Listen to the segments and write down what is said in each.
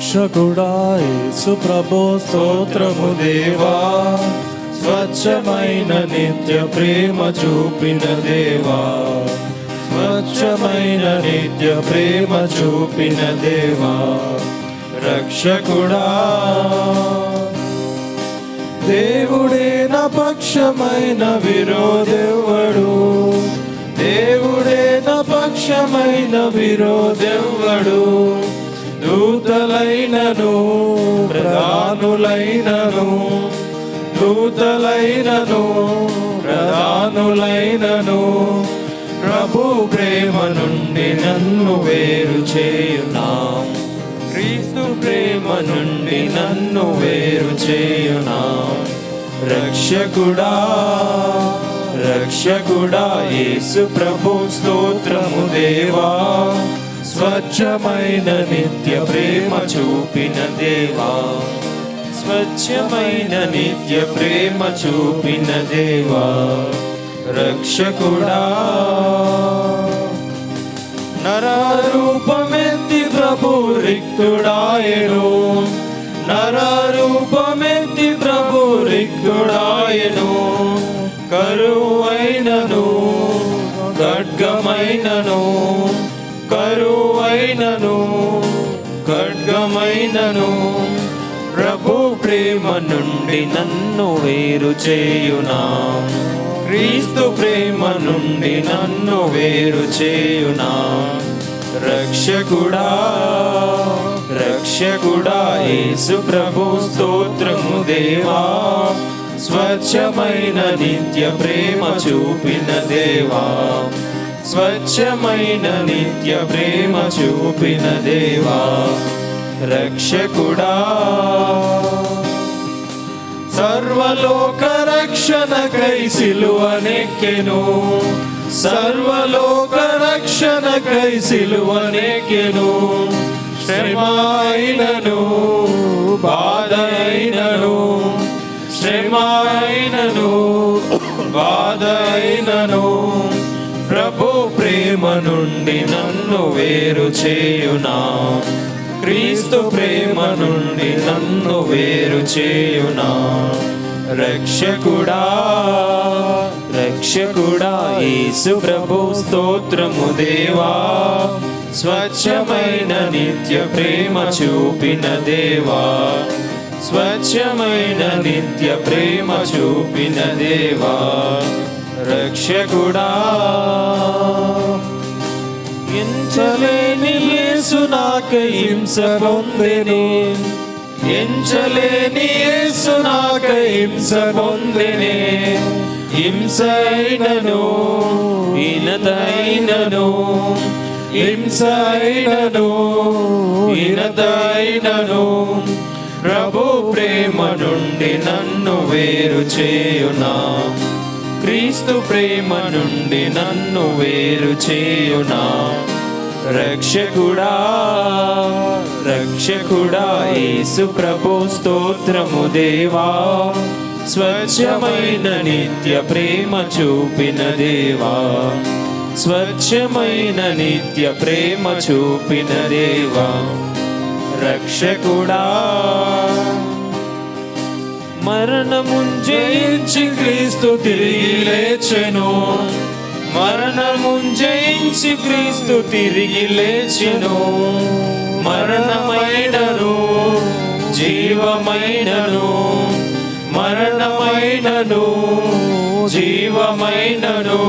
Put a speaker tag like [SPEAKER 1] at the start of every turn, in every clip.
[SPEAKER 1] రక్షకుడా యేసు ప్రభు స్తోత్రము దేవా, స్వచ్ఛమైన నిత్య ప్రేమ చూపిన దేవా, స్వచ్ఛమైన నిత్య ప్రేమ చూపిన దేవా, రక్షకుడా. దేవుడే నా పక్షమైన విరోధెవ్వడు, దేవుడే నా పక్షమైన విరోధెవ్వడు. దూతలైనను ప్రధానులైనను, దూతలైనను ప్రధానులైనను, ప్రభు ప్రేమ నుండి నన్ను వేరు చేయునా, క్రీస్తు ప్రేమ నుండి నన్ను వేరు చేయునా. రక్షకుడా రక్షకుడా యేసు ప్రభు స్తోత్రము దేవా, స్వచ్ఛమైన నిత్య ప్రేమ చూపిన దేవా, స్వచ్ఛమైన నిత్య ప్రేమ చూపిన దేవా, రక్షకుడా. నరరూపమెత్తి ప్రభు రిక్తుడాయెను, నరరూపమెత్తి ప్రభు రిక్తుడాయెను. కరువైనను ఖడ్గమైనను, కరువైనను ఖడ్గమైనను, ప్రభు ప్రేమ నుండి నన్ను వేరు చేయునా, క్రీస్తు ప్రేమ నుండి నన్ను వేరు చేయునా. రక్షకుడా రక్షకుడా యేసు ప్రభు స్తోత్రము దేవా, స్వచ్ఛమైన నిత్య ప్రేమ చూపిన దేవా, స్వచ్ఛమైన నిత్య ప్రేమ చూపిన దేవా, రక్షకుడా. సర్వలోక రక్షణకై సిలువనెక్కెను, సర్వలోక రక్షణకై సిలువనెక్కెను. శ్రమ అయినను బాధ అయినను, శ్రమ అయినను బాధ అయినను, ప్రభు ప్రేమ నుండి నన్ను వేరు చేయునా, క్రీస్తు ప్రేమ నుండి నన్ను వేరు చేయునా. రక్షకుడా రక్షకుడా యేసు ప్రభు స్తోత్రము దేవా, స్వచ్ఛమైన నిత్య ప్రేమ చూపిన దేవా, స్వచ్ఛమైన నిత్య ప్రేమ చూపిన దేవా, రక్షకుడా. ఎంచలేని యేసు నాకై హింస పొందెను, ఎంచలేని యేసు నాకై హింస పొందెనే. హింస అయినను హీనతైనను, హింస అయినను హీనతైనను, ప్రభు ప్రేమ నుండి నన్ను వేరు చేయునా, క్రీస్తు ప్రేమ నుండి నన్ను వేరు చేయునా. రక్షకుడా రక్షకుడా యేసు ప్రభు స్తోత్రము దేవా, స్వచ్ఛమైన నిత్య ప్రేమ చూపిన దేవా, స్వచ్ఛమైన నిత్య ప్రేమ చూపిన దేవా, రక్షకుడా. మరణమున్ జయించి క్రీస్తు తిరిగి లేచెను, మరణమున్ జయించి క్రీస్తు తిరిగి లేచెను. మరణమైనను జీవమైనను, మరణమైనను జీవమైనను,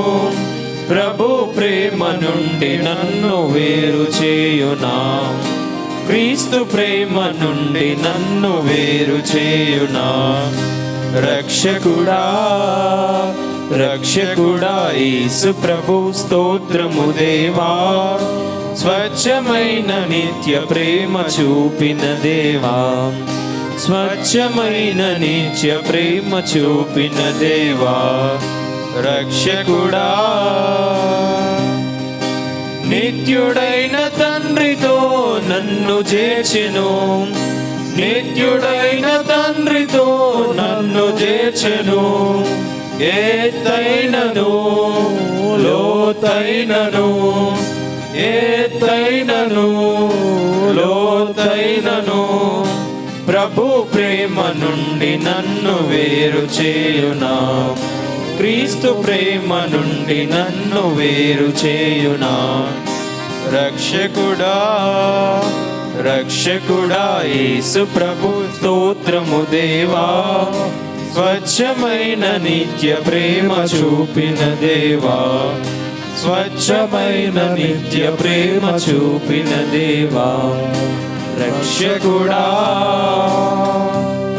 [SPEAKER 1] ప్రభు ప్రేమ నుండి నన్ను వేరు చేయునా, క్రీస్తు ప్రేమ నుండి నన్ను వేరు చేయునా. రక్షకుడా రక్షకుడా యేసు ప్రభు స్తోత్రము దేవా, స్వచ్ఛమైన నిత్య ప్రేమ చూపిన దేవా, స్వచ్ఛమైన నిత్య ప్రేమ చూపిన దేవా, రక్షకుడా. నిత్యుడైన తండ్రితో నన్ను చేర్చెను, నిత్యుడైన తండ్రితో నన్ను చేర్చెను. ఎత్తైనను లోతైనను, ఎత్తైనను లోతైనను, ప్రభు ప్రేమ నుండి నన్ను వేరు చేయునా? క్రీస్తు ప్రేమ నుండి నన్ను వేరు చేయునా? రక్షకుడా రక్షకుడా యేసు ప్రభు స్తోత్రము దేవా, స్వచ్ఛమైన నిత్య ప్రేమ చూపిన దేవా, స్వచ్ఛమైన నిత్య ప్రేమ చూపిన దేవా, రక్షకుడా